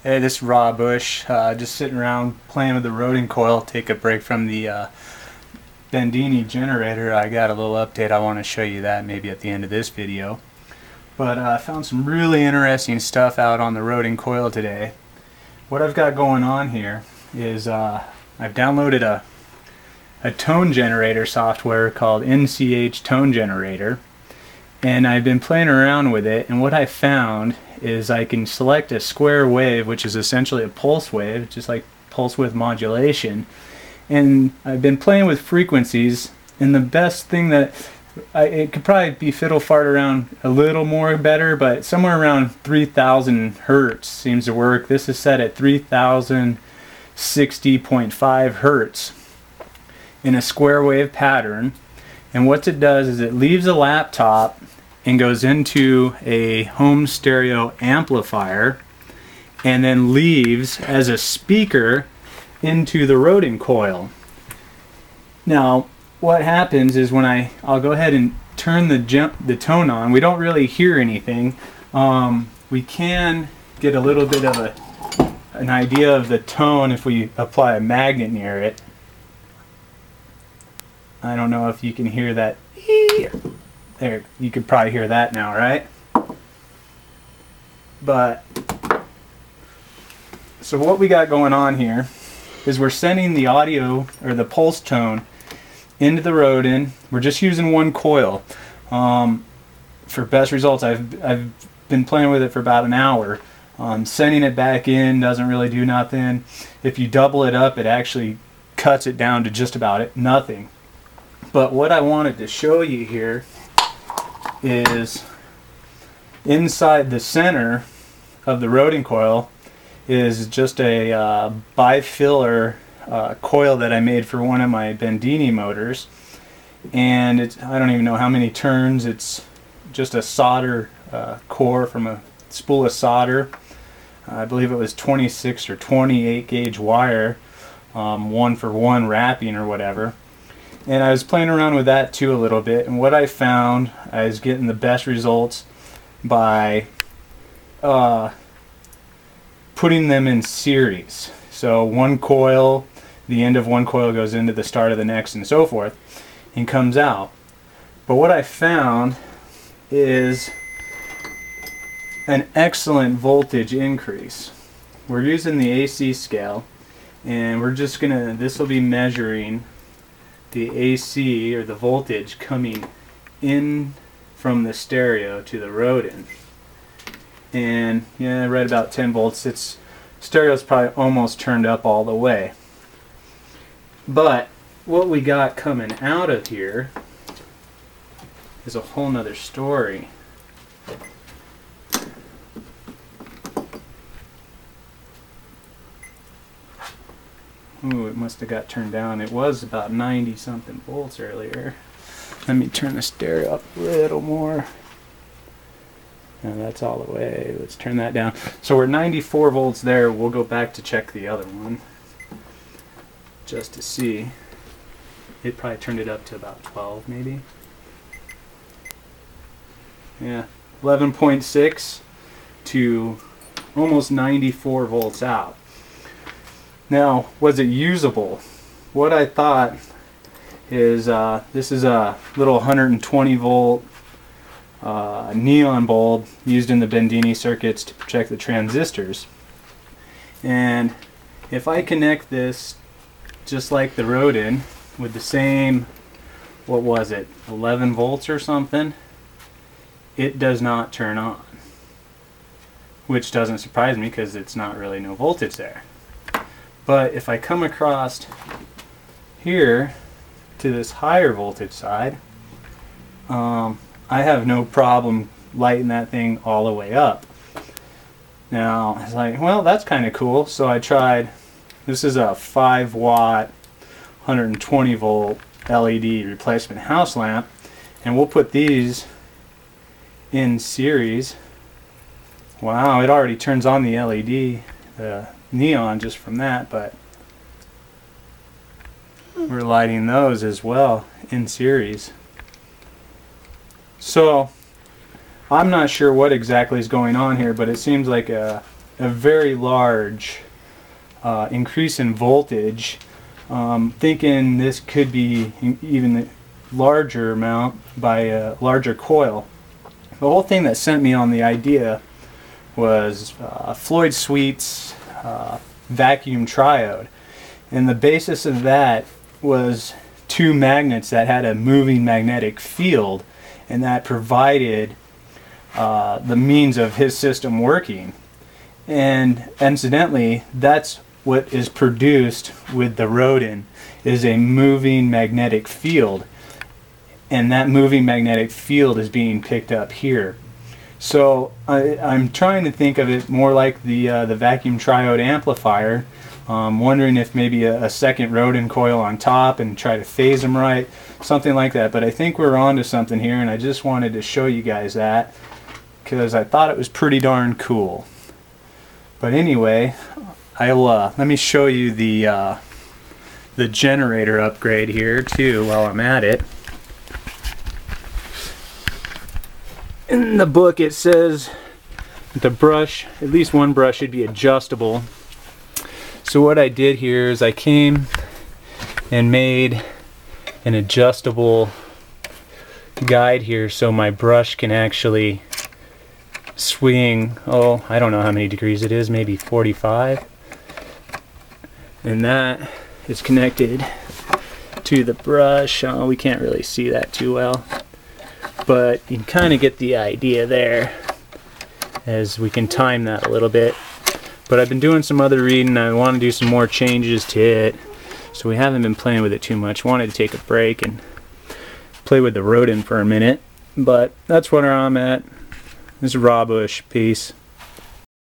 Hey, this is Rawbush. Just sitting around playing with the Rodin coil. Take a break from the Bendini generator. I got a little update. I want to show you that maybe at the end of this video. But I found some really interesting stuff out on the Rodin coil today. What I've got going on here is I've downloaded a tone generator software called NCH Tone Generator, and I've been playing around with it, and what I found is I can select a square wave, which is essentially a pulse wave, just like pulse width modulation, and I've been playing with frequencies, and the best thing that it could probably be fiddle fart around a little more better, but somewhere around 3000 hertz seems to work. This is set at 3060.5 hertz in a square wave pattern, and what it does is it leaves a laptop and goes into a home stereo amplifier and then leaves as a speaker into the Rodin coil. Now what happens is when I'll go ahead and turn the tone on, we don't really hear anything. We can get a little bit of an idea of the tone if we apply a magnet near it. I don't know if you can hear that. There, you could probably hear that now, right? But so what we got going on here is we're sending the audio or the pulse tone into the Rodin. We're just using one coil. For best results, I've been playing with it for about an hour. Sending it back in doesn't really do nothing. If you double it up, it actually cuts it down to just about nothing. But what I wanted to show you here is inside the center of the Rodin coil is just a bifiller coil that I made for one of my Bendini motors, and I don't even know how many turns. It's just a solder core from a spool of solder. I believe it was 26 or 28 gauge wire, 1-for-1 wrapping or whatever. And I was playing around with that too a little bit, and what I found, I was getting the best results by putting them in series. So one coil, the end of one coil goes into the start of the next and so forth, and comes out. But what I found is an excellent voltage increase. We're using the AC scale, and we're just gonna, this will be measuring the AC, or the voltage, coming in from the stereo to the Rodin. And yeah, right about 10 volts. Its stereo's probably almost turned up all the way. But what we got coming out of here is a whole nother story. Ooh, it must have got turned down. It was about 90 something volts earlier. Let me turn the stereo up a little more. And that's all the way. Let's turn that down. So we're 94 volts there. We'll go back to check the other one just to see. It probably turned it up to about 12 maybe. Yeah, 11.6 to almost 94 volts out. Now, was it usable? What I thought is this is a little 120 volt neon bulb used in the Bendini circuits to protect the transistors. And if I connect this just like the Rodin with the same, what was it, 11 volts or something, it does not turn on. Which doesn't surprise me because it's not really no voltage there. But if I come across here to this higher voltage side, I have no problem lighting that thing all the way up. Now, it's like, well, that's kind of cool. So I tried, this is a 5-watt, 120 volt LED replacement house lamp, and we'll put these in series. Wow, it already turns on the LED, the neon, just from that, but we're lighting those as well in series. So I'm not sure what exactly is going on here, but it seems like an a very large increase in voltage, thinking this could be even larger amount by a larger coil. The whole thing that sent me on the idea was Floyd Sweet's vacuum triode, and the basis of that was two magnets that had a moving magnetic field, and that provided the means of his system working. And incidentally, that's what is produced with the Rodin, is a moving magnetic field, and that moving magnetic field is being picked up here. So I'm trying to think of it more like the vacuum triode amplifier. Wondering if maybe a second Rodin coil on top and try to phase them right, something like that. But I think we're on to something here, and I just wanted to show you guys that because I thought it was pretty darn cool. But anyway, let me show you the generator upgrade here too while I'm at it. In the book it says the brush, at least one brush, should be adjustable. So what I did here is I came and made an adjustable guide here so my brush can actually swing, oh, I don't know how many degrees it is, maybe 45. And that is connected to the brush. Oh, we can't really see that too well, but you can kind of get the idea there as we can time that a little bit. But I've been doing some other reading. I want to do some more changes to it, so we haven't been playing with it too much. Wanted to take a break and play with the Rodin for a minute, but that's where I'm at. This is Rawbush. Peace.